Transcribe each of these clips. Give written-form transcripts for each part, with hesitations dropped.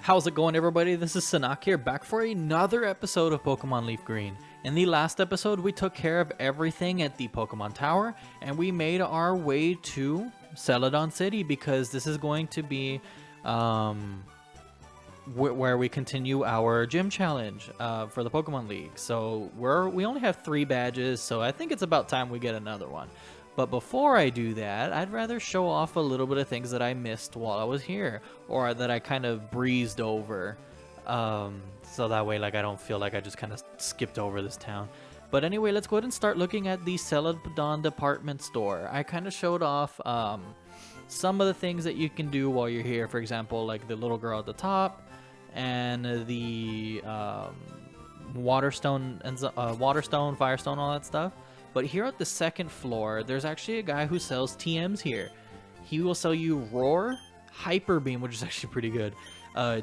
How's it going, everybody? This is Sunaak here, back for another episode of Pokemon LeafGreen. In the last episode, we took care of everything at the Pokemon Tower, and we made our way to Celadon City because this is going to be where we continue our gym challenge for the Pokemon League. So we only have 3 badges, so I think it's about time we get another one. But before I do that, I'd rather show off a little bit of things that I missed while I was here, or that I kind of breezed over, so that way like I don't feel like I just kind of skipped over this town. But anyway, let's go ahead and start looking at the Celadon department store. I kind of showed off some of the things that you can do while you're here. For example, like the little girl at the top, and the Waterstone, Firestone, all that stuff. But here at the second floor, there's actually a guy who sells TMs here. He will sell you Roar, Hyper Beam, which is actually pretty good,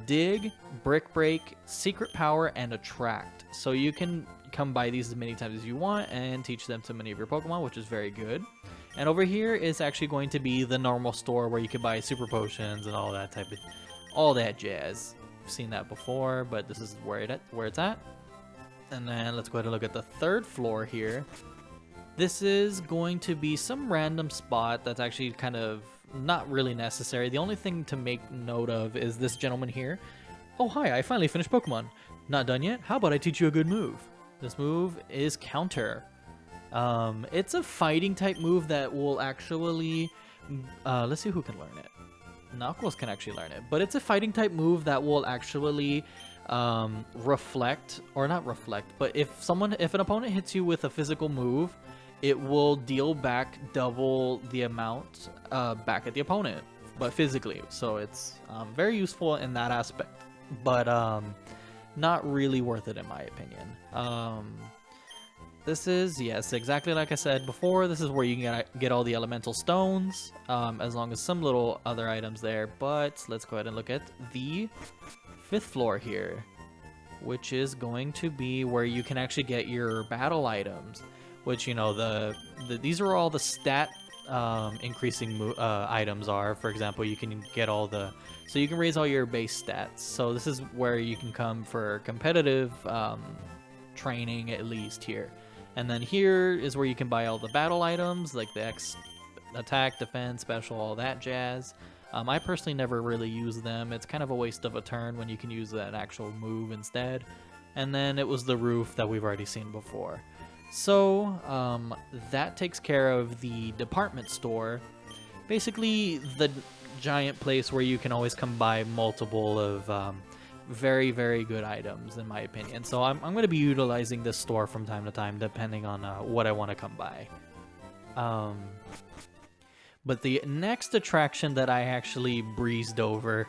Dig, Brick Break, Secret Power, and Attract. So you can come buy these as many times as you want and teach them to many of your Pokemon, which is very good. And over here is actually going to be the normal store where you can buy Super Potions and all that jazz. I've seen that before, but this is where it's at. And then let's go ahead and look at the third floor here. This is going to be some random spot that's actually kind of not really necessary. The only thing to make note of is this gentleman here. Oh, hi, I finally finished Pokemon. Not done yet? How about I teach you a good move? This move is Counter. It's a fighting type move that will actually... let's see who can learn it. Knuckles can actually learn it. But it's a fighting type move that will actually... reflect, or not reflect, but if an opponent hits you with a physical move, it will deal back double the amount back at the opponent, but physically. So it's very useful in that aspect, but not really worth it in my opinion. This is, yes, exactly like I said before, this is where you can get all the elemental stones, as long as some little other items there. But let's go ahead and look at the 5th floor here, which is going to be where you can actually get your battle items, which, you know, these are all the stat increasing items are. For example, you can get so you can raise all your base stats. So this is where you can come for competitive training, at least here. And then here is where you can buy all the battle items, like the attack, defense, special, all that jazz. I personally never really use them. It's kind of a waste of a turn when you can use an actual move instead. And then it was the roof that we've already seen before. So that takes care of the department store. Basically the giant place where you can always come buy multiple of very, very good items, in my opinion. So I'm going to be utilizing this store from time to time, depending on what I want to come by. But the next attraction that I actually breezed over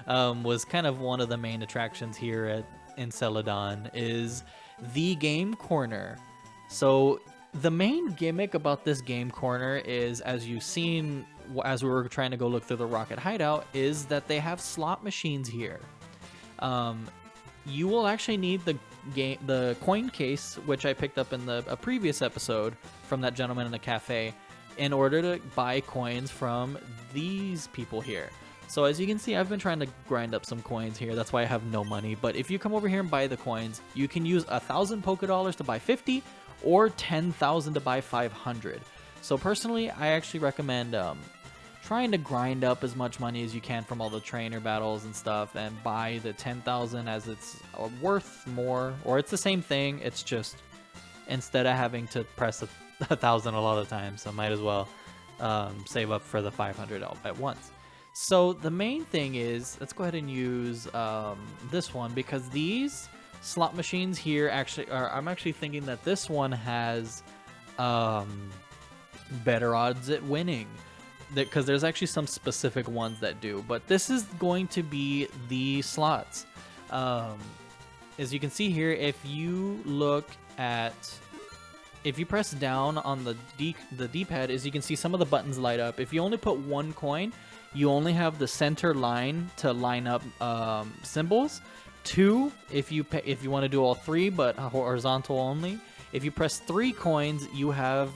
was kind of one of the main attractions here in Celadon, is the game corner. So the main gimmick about this game corner is, as you've seen as we were trying to go look through the Rocket Hideout, is that they have slot machines here. You will actually need the coin case, which I picked up in a previous episode from that gentleman in the cafe, in order to buy coins from these people here. So as you can see, I've been trying to grind up some coins here. That's why I have no money. But if you come over here and buy the coins, you can use 1,000 Pokédollars to buy 50, or 10,000 to buy 500. So personally, I actually recommend trying to grind up as much money as you can from all the trainer battles and stuff, and buy the 10,000, as it's worth more, or it's the same thing. It's just instead of having to press 1,000 a lot of times, so might as well save up for the 500 all at once. So the main thing is, let's go ahead and use this one, because these slot machines here actually are, I'm actually thinking that this one has better odds at winning, because there's actually some specific ones that do. But this is going to be the slots. As you can see here, if you look at, if you press down on the D-pad, as you can see, some of the buttons light up. If you only put 1 coin, you only have the center line to line up symbols. 2, if you want to do all 3, but horizontal only. If you press 3 coins, you have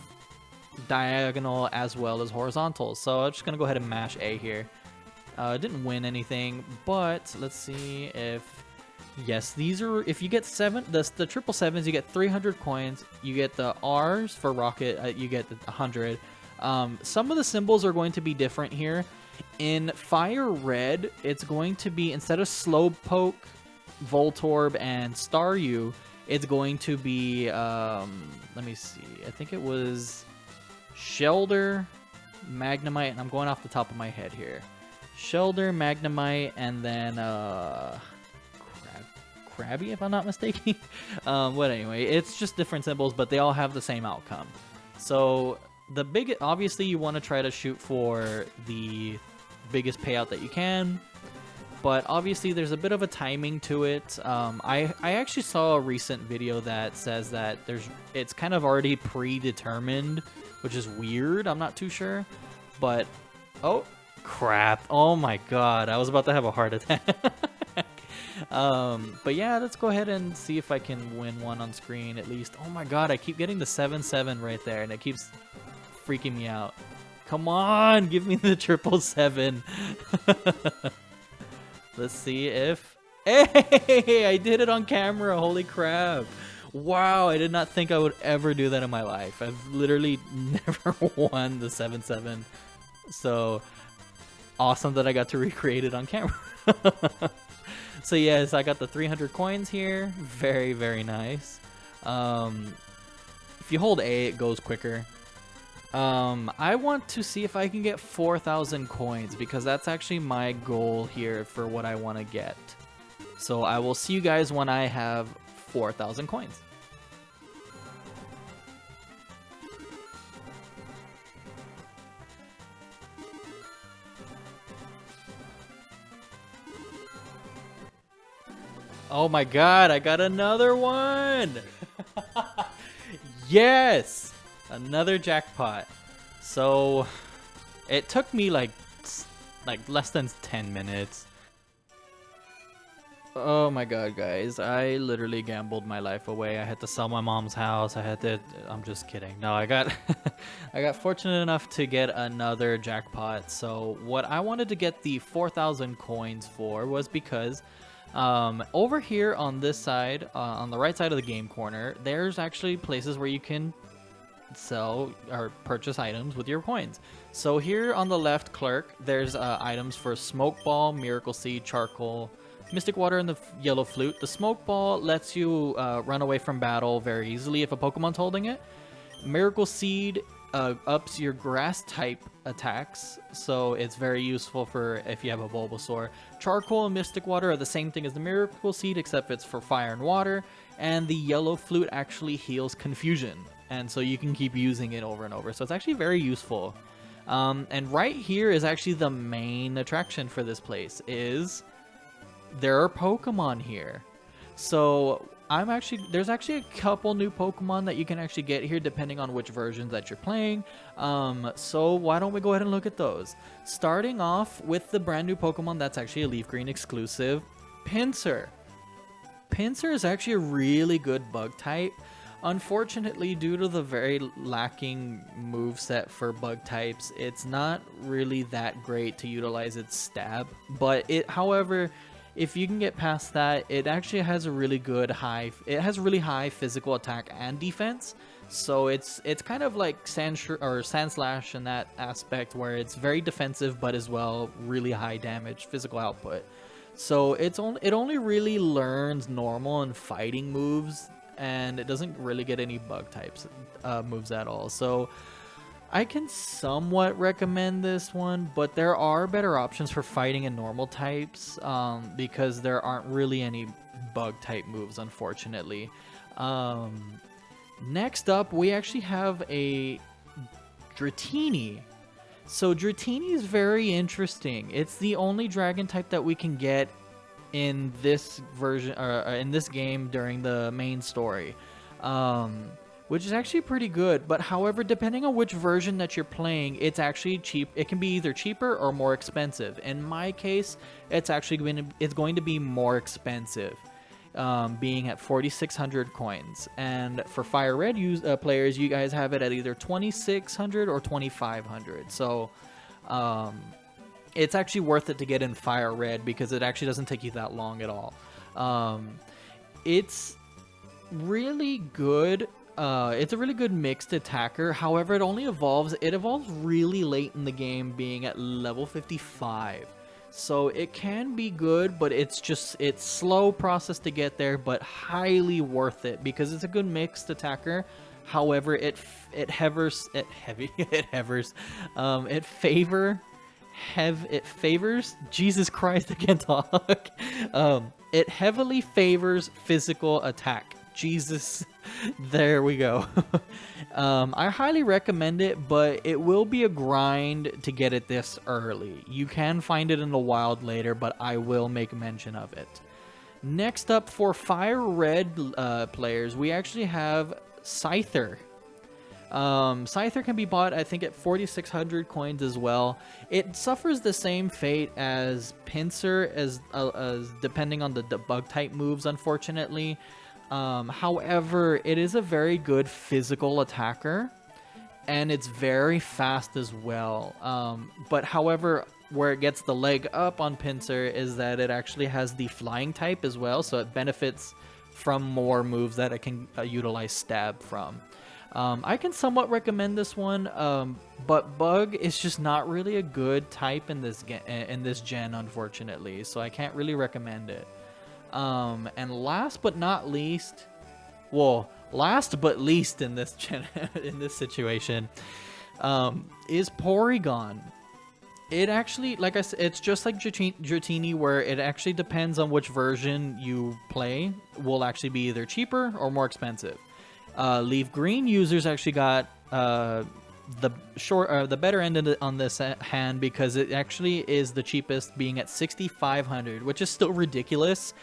diagonal as well as horizontal. So I'm just gonna go ahead and mash A here. Didn't win anything, but let's see if... Yes, these are... If you get the triple sevens, you get 300 coins. You get the R's for rocket, you get 100. Some of the symbols are going to be different here. In Fire Red, it's going to be, instead of Slowpoke, Voltorb, and Staryu, it's going to be, let me see, I think it was Shelder, Magnemite, and I'm going off the top of my head here. Shelder, Magnemite, and then, Krabby, if I'm not mistaken. But anyway, it's just different symbols, but they all have the same outcome. So, obviously you want to try to shoot for the biggest payout that you can, but obviously there's a bit of a timing to it. I actually saw a recent video that says that it's kind of already predetermined, which is weird. I'm not too sure, but oh crap, oh my god, I was about to have a heart attack. But yeah, let's go ahead and see if I can win one on screen at least. Oh my god, I keep getting the 7-7 right there, and it keeps freaking me out. Come on, give me the 777. Let's see if... Hey, I did it on camera. Holy crap. Wow, I did not think I would ever do that in my life. I've literally never won the 7-7. So, awesome that I got to recreate it on camera. So yes, I got the 300 coins here. Very, very nice. If you hold A, it goes quicker. I want to see if I can get 4,000 coins, because that's actually my goal here for what I want to get. So I will see you guys when I have 4,000 coins. Oh my god, I got another one! Yes! Another jackpot. So, it took me like less than 10 minutes. Oh my god, guys. I literally gambled my life away. I had to sell my mom's house. I'm just kidding. No, I got I got fortunate enough to get another jackpot. So, what I wanted to get the 4,000 coins for was because over here on this side, on the right side of the game corner, there's actually places where you can sell or purchase items with your coins. So here on the left clerk, there's items for Smoke Ball, Miracle Seed, Charcoal, Mystic Water, and the Yellow Flute. The Smoke Ball lets you run away from battle very easily if a Pokemon's holding it. Miracle Seed ups your grass type attacks, so it's very useful for if you have a Bulbasaur. Charcoal and Mystic Water are the same thing as the Miracle Seed, except it's for fire and water, and the Yellow Flute actually heals Confusion, and so you can keep using it over and over, so it's actually very useful. And right here is actually the main attraction for this place, is there are Pokemon here. So there's actually a couple new Pokemon that you can actually get here depending on which versions that you're playing. So why don't we go ahead and look at those. Starting off with the brand new Pokemon that's actually a LeafGreen exclusive, Pinsir. Pinsir is actually a really good bug type. Unfortunately, due to the very lacking moveset for bug types, it's not really that great to utilize its stab. But however, if you can get past that, it actually has a really good really high physical attack and defense. So it's kind of like Sandslash in that aspect, where it's very defensive but as well really high damage physical output. So it only really learns normal and fighting moves, and it doesn't really get any bug types moves at all. So I can somewhat recommend this one, but there are better options for fighting and normal types, because there aren't really any bug type moves, unfortunately. Next up, we actually have a Dratini. So Dratini is very interesting. It's the only dragon type that we can get in this version, in this game during the main story. Which is actually pretty good, but however, depending on which version that you're playing, it's actually cheap. It can be either cheaper or more expensive. In my case, it's going to be more expensive, being at 4,600 coins. And for Fire Red players, you guys have it at either 2,600 or 2,500. So it's actually worth it to get in Fire Red because it actually doesn't take you that long at all. It's really good. It's a really good mixed attacker. However, it evolves really late in the game, being at level 55. So it can be good, but it's slow process to get there, but highly worth it because it's a good mixed attacker. However, it favors Jesus Christ, I can't talk. It heavily favors physical attack. Jesus, there we go. I highly recommend it, but it will be a grind to get it this early. You can find it in the wild later, but I will make mention of it. Next up, for Fire Red players, we actually have Scyther. Scyther can be bought, I think, at 4,600 coins as well. It suffers the same fate as Pinsir, as depending on the bug type moves, unfortunately. However, it is a very good physical attacker, and it's very fast as well. But however, where it gets the leg up on Pinsir is that it actually has the flying type as well, so it benefits from more moves that it can utilize stab from. I can somewhat recommend this one, but Bug is just not really a good type in this gen, unfortunately, so I can't really recommend it. And last but least in this gen in this situation, is Porygon. It actually, like I said, it's just like Dratini, where it actually depends on which version you play, will actually be either cheaper or more expensive. LeafGreen users actually got the better end on this hand because it actually is the cheapest, being at 6,500, which is still ridiculous,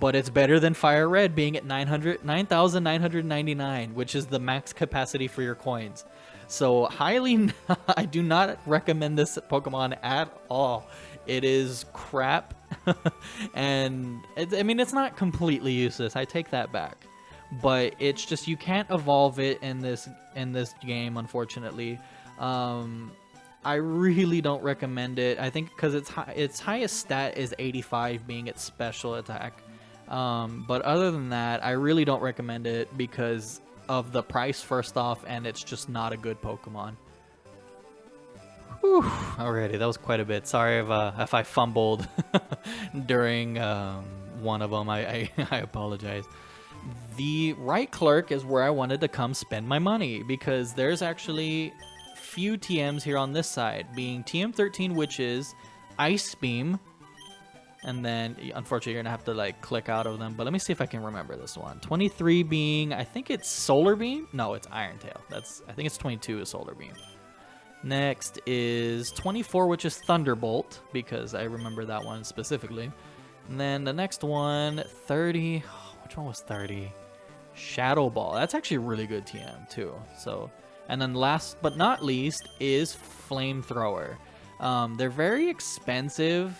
but it's better than Fire Red being at 9,999, which is the max capacity for your coins. So I do not recommend this Pokemon at all. It is crap, and it's not completely useless. I take that back. But it's just, you can't evolve it in this game, unfortunately. I really don't recommend it. I think because its highest stat is 85, being its special attack. But other than that, I really don't recommend it because of the price, first off, and it's just not a good Pokemon. Whew, alrighty, that was quite a bit. Sorry if I fumbled during one of them. I apologize. The right clerk is where I wanted to come spend my money, because there's actually few TMs here on this side, being TM13, which is Ice Beam, and then unfortunately you're gonna have to like click out of them, but let me see if I can remember this one. 23 being, I think it's Solar Beam. No, it's Iron Tail. I think it's 22 is Solar Beam. Next is 24, which is Thunderbolt, because I remember that one specifically. And then the next one, 30. Which one was 30? Shadow Ball. That's actually a really good TM too. So, and then last but not least is Flamethrower. They're very expensive,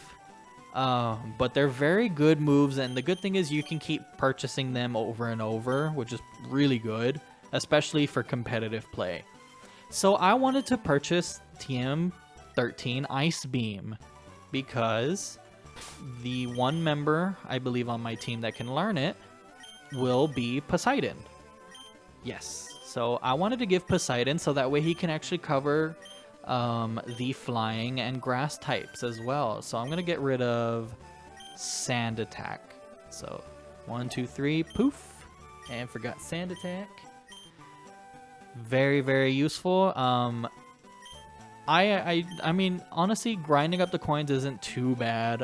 but they're very good moves, and the good thing is you can keep purchasing them over and over, which is really good, especially for competitive play. So I wanted to purchase TM13 Ice Beam because the one member, I believe, on my team that can learn it will be Poseidon. Yes, so I wanted to give Poseidon so that way he can actually cover the flying and grass types as well. So I'm gonna get rid of Sand Attack. So 1, 2, 3, poof, and forgot Sand Attack. Very, very useful. I mean, honestly, grinding up the coins isn't too bad.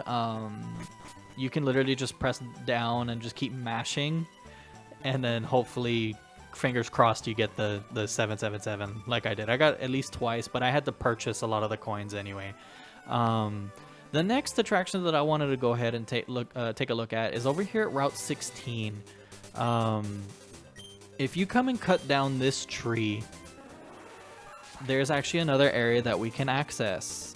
You can literally just press down and just keep mashing, and then hopefully, fingers crossed, you get the 777 like I did. I got at least twice, but I had to purchase a lot of the coins anyway. The next attraction that I wanted to go ahead and take a look at is over here at Route 16. If you come and cut down this tree, there's actually another area that we can access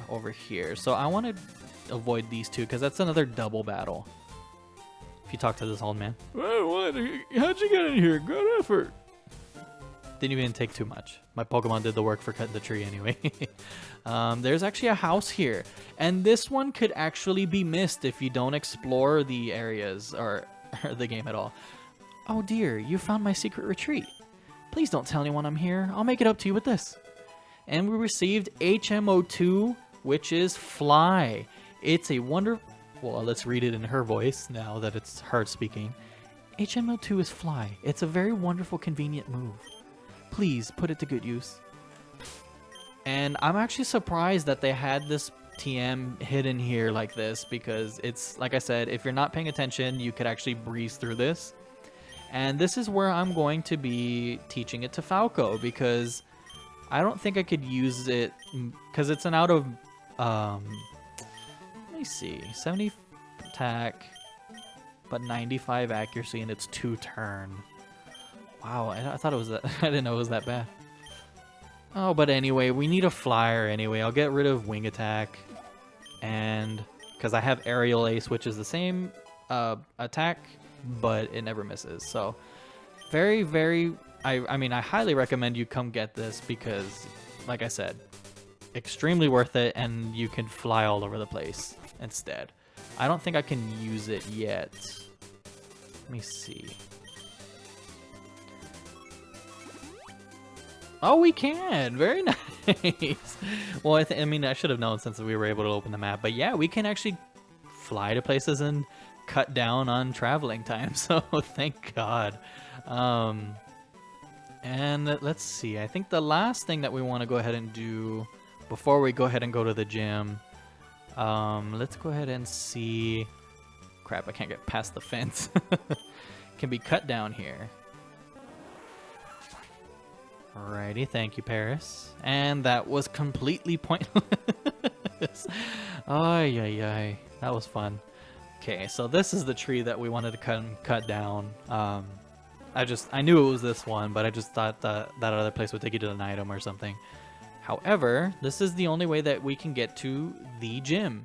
over here. So I want to avoid these two because that's another double battle. If you talk to this old man. Well, what? How'd you get in here? Good effort. Didn't even take too much. My Pokemon did the work for cutting the tree anyway. There's actually a house here. And this one could actually be missed if you don't explore the areas or the game at all. Oh dear, you found my secret retreat. Please don't tell anyone I'm here. I'll make it up to you with this. And we received HMO2, which is Fly. It's a wonder... Well, let's read it in her voice now that it's her speaking. HMO2 is Fly. It's a very wonderful, convenient move. Please put it to good use. And I'm actually surprised that they had this TM hidden here like this, because it's, like I said, if you're not paying attention, you could actually breeze through this. And this is where I'm going to be teaching it to Falco, because I don't think I could use it, because it's an out of, let me see, 70 attack, but 95 accuracy, and it's 2 turn. Wow, I thought it was that. I didn't know it was that bad. Oh, but anyway, we need a flyer anyway. I'll get rid of wing attack, and because I have aerial ace, which is the same attack, but it never misses. So very, very, I mean, I highly recommend you come get this, because like I said, extremely worth it, and you can fly all over the place instead. I don't think I can use it yet. Let me see. Oh, we can. Very nice. Well, I mean, I should have known since we were able to open the map. But yeah, we can actually fly to places and cut down on traveling time. So thank God. And let's see. I think the last thing that we want to go ahead and do before we go ahead and go to the gym, let's go ahead and see. Crap, I can't get past the fence. Can be cut down here. Alrighty, thank you, Paris. And that was completely pointless. Ay, ay, ay. That was fun. Okay, so this is the tree that we wanted to cut down. I knew it was this one, but I just thought that other place would take you to an item or something. However, this is the only way that we can get to the gym.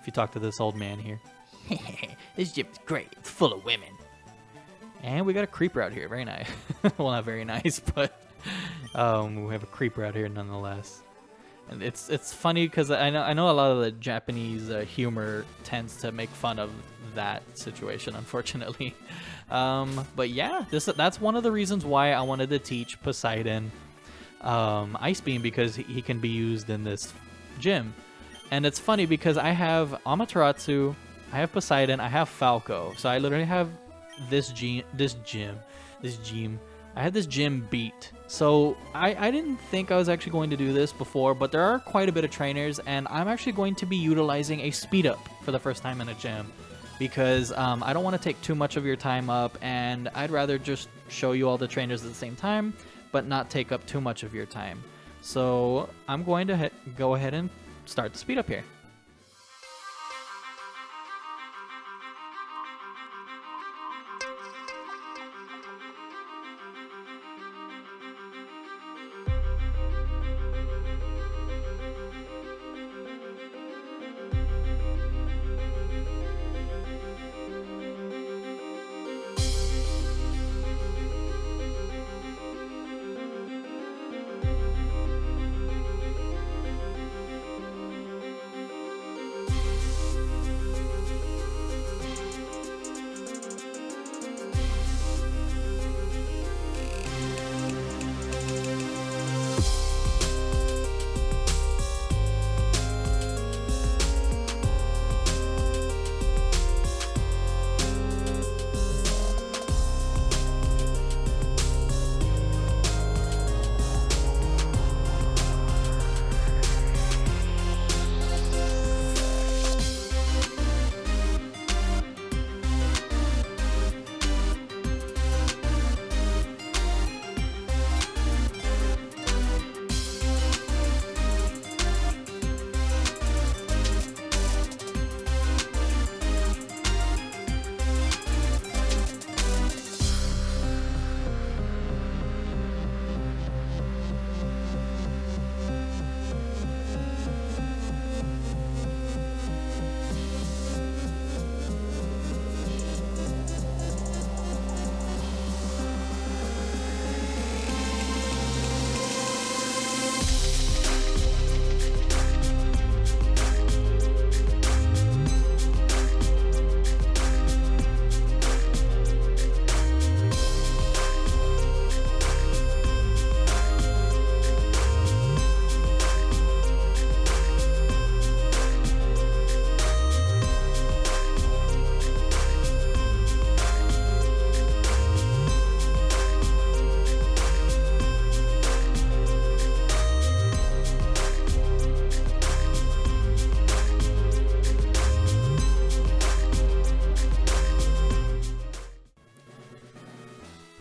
If you talk to this old man here. This gym's great. It's full of women. And we got a creeper out here. Very nice. Well, not very nice, but we have a creeper out here nonetheless. And it's funny because I know a lot of the Japanese humor tends to make fun of that situation, unfortunately. But yeah, that's one of the reasons why I wanted to teach Poseidon Ice Beam, because he can be used in this gym. And it's funny because I have Amaterasu, I have Poseidon, I have Falco. So I literally have this gym. I had this gym beat. So I didn't think I was actually going to do this before, but there are quite a bit of trainers, and I'm actually going to be utilizing a speed up for the first time in a gym, because I don't want to take too much of your time up, and I'd rather just show you all the trainers at the same time, but not take up too much of your time. So I'm going to go ahead and start the speed up here.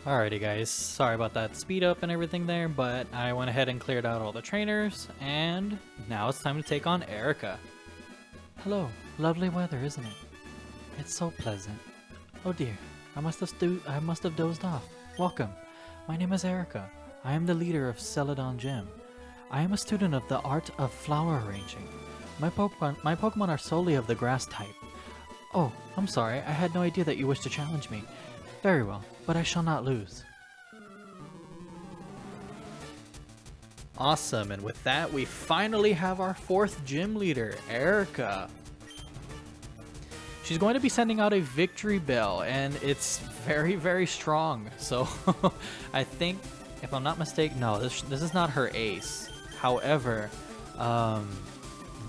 Alrighty guys, sorry about that speed up and everything there, but I went ahead and cleared out all the trainers, and now it's time to take on Erika. Hello, lovely weather, isn't it? It's so pleasant. Oh dear, I must have dozed off. Welcome, my name is Erika. I am the leader of Celadon Gym. I am a student of the art of flower arranging. My Pokemon are solely of the grass type. Oh, I'm sorry, I had no idea that you wished to challenge me. Very well, but I shall not lose. Awesome, and with that, we finally have our 4th gym leader, Erika. She's going to be sending out a victory bell, and it's very, very strong. So, I think, if I'm not mistaken, no, this is not her ace. However,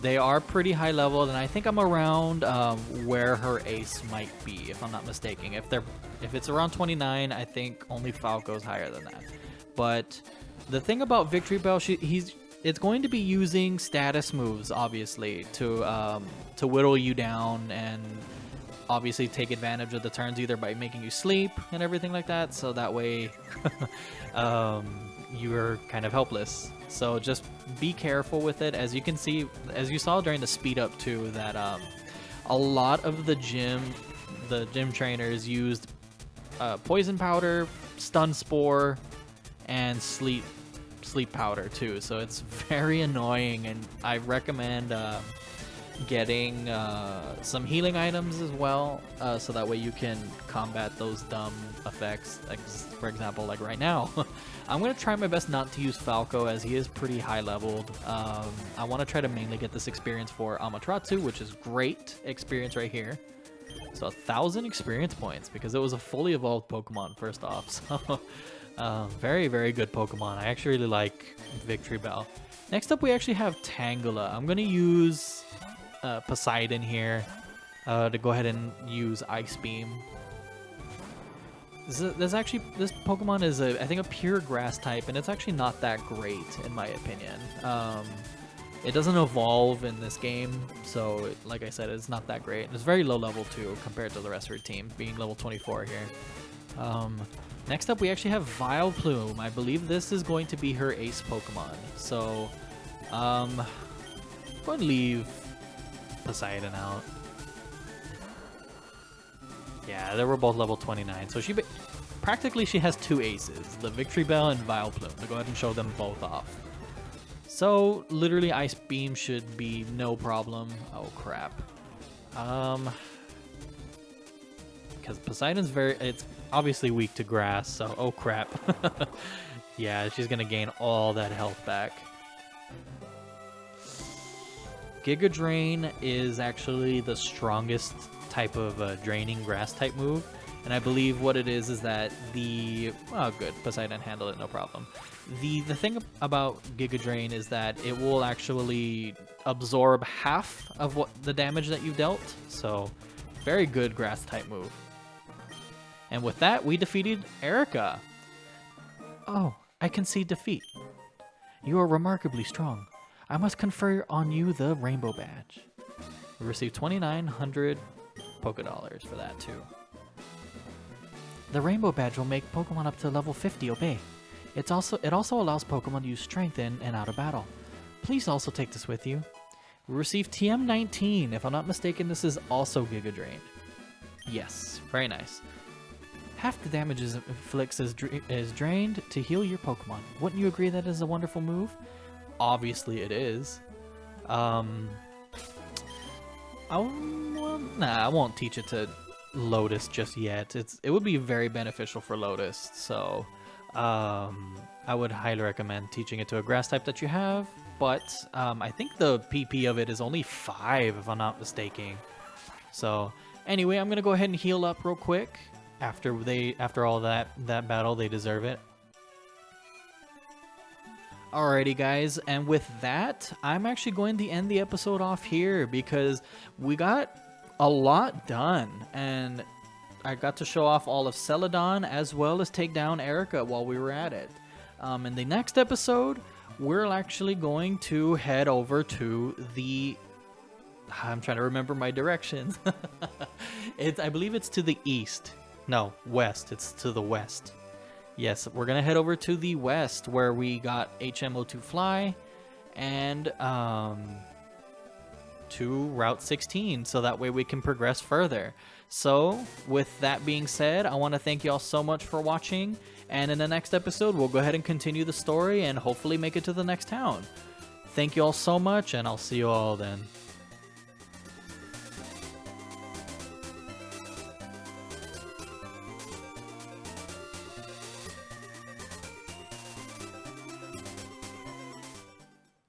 they are pretty high leveled, and I think I'm around where her ace might be, if I'm not mistaken. If it's around 29, I think only Falco's higher than that. But the thing about Victory Bell, it's going to be using status moves, obviously, to whittle you down and obviously take advantage of the turns either by making you sleep and everything like that. So that way, you're kind of helpless. So just be careful with it. As you can see, as you saw during the speed up too, that a lot of the gym trainers used poison powder, stun spore, and sleep powder too. So it's very annoying, and I recommend getting some healing items as well, so that way you can combat those dumb effects. Like, for example, like right now, I'm going to try my best not to use Falco as he is pretty high leveled. I want to try to mainly get this experience for Amaterasu, which is great experience right here. So 1,000 experience points because it was a fully evolved Pokemon first off. So very, very good Pokemon. I actually really like Victory Bell. Next up, we actually have Tangela. I'm going to use Poseidon here to go ahead and use Ice Beam. This Pokemon is I think a pure grass type, and it's actually not that great in my opinion. It doesn't evolve in this game, so like I said, it's not that great. It's very low level too compared to the rest of her team, being level 24 here. Next up, we actually have Vileplume. I believe this is going to be her ace Pokemon. So, I'm going to leave Poseidon out. Yeah, they were both level 29. So practically she has 2 aces, the Victory Bell and Vileplume, to go ahead and show them both off. So literally Ice Beam should be no problem. Oh crap. Because Poseidon's it's obviously weak to grass, so oh crap. Yeah, she's gonna gain all that health back. Giga Drain is actually the strongest type of draining grass type move, and I believe what it is that oh good, Poseidon handled it no problem. The thing about Giga Drain is that it will actually absorb half of the damage that you've dealt, so very good grass type move. And with that, we defeated Erika. Oh, I concede defeat. You are remarkably strong. I must confer on you the Rainbow Badge. We received 2,900 Poké Dollars for that too. The Rainbow Badge will make Pokemon up to level 50 obey. It also allows Pokemon to use Strength in and out of battle. Please also take this with you. We received TM19. If I'm not mistaken, this is also Giga Drain. Yes, very nice. Half the damage it inflicts is drained to heal your Pokemon. Wouldn't you agree that is a wonderful move? Obviously it is. Well, nah, I won't teach it to Lotus just yet. It would be very beneficial for Lotus, so I would highly recommend teaching it to a grass type that you have, but I think the PP of it is only 5 if I'm not mistaken. So anyway, I'm gonna go ahead and heal up real quick. After all that battle, they deserve it. Alrighty guys, and with that, I'm actually going to end the episode off here because we got a lot done, and I got to show off all of Celadon as well as take down Erika while we were at it. In the next episode, we're actually going to head over to I'm trying to remember my directions. I believe it's to the east. No, west. It's to the west. Yes, we're gonna head over to the west where we got HMO2 Fly and to Route 16, so that way we can progress further. So with that being said, I want to thank you all so much for watching, and in the next episode we'll go ahead and continue the story and hopefully make it to the next town. Thank you all so much, and I'll see you all then.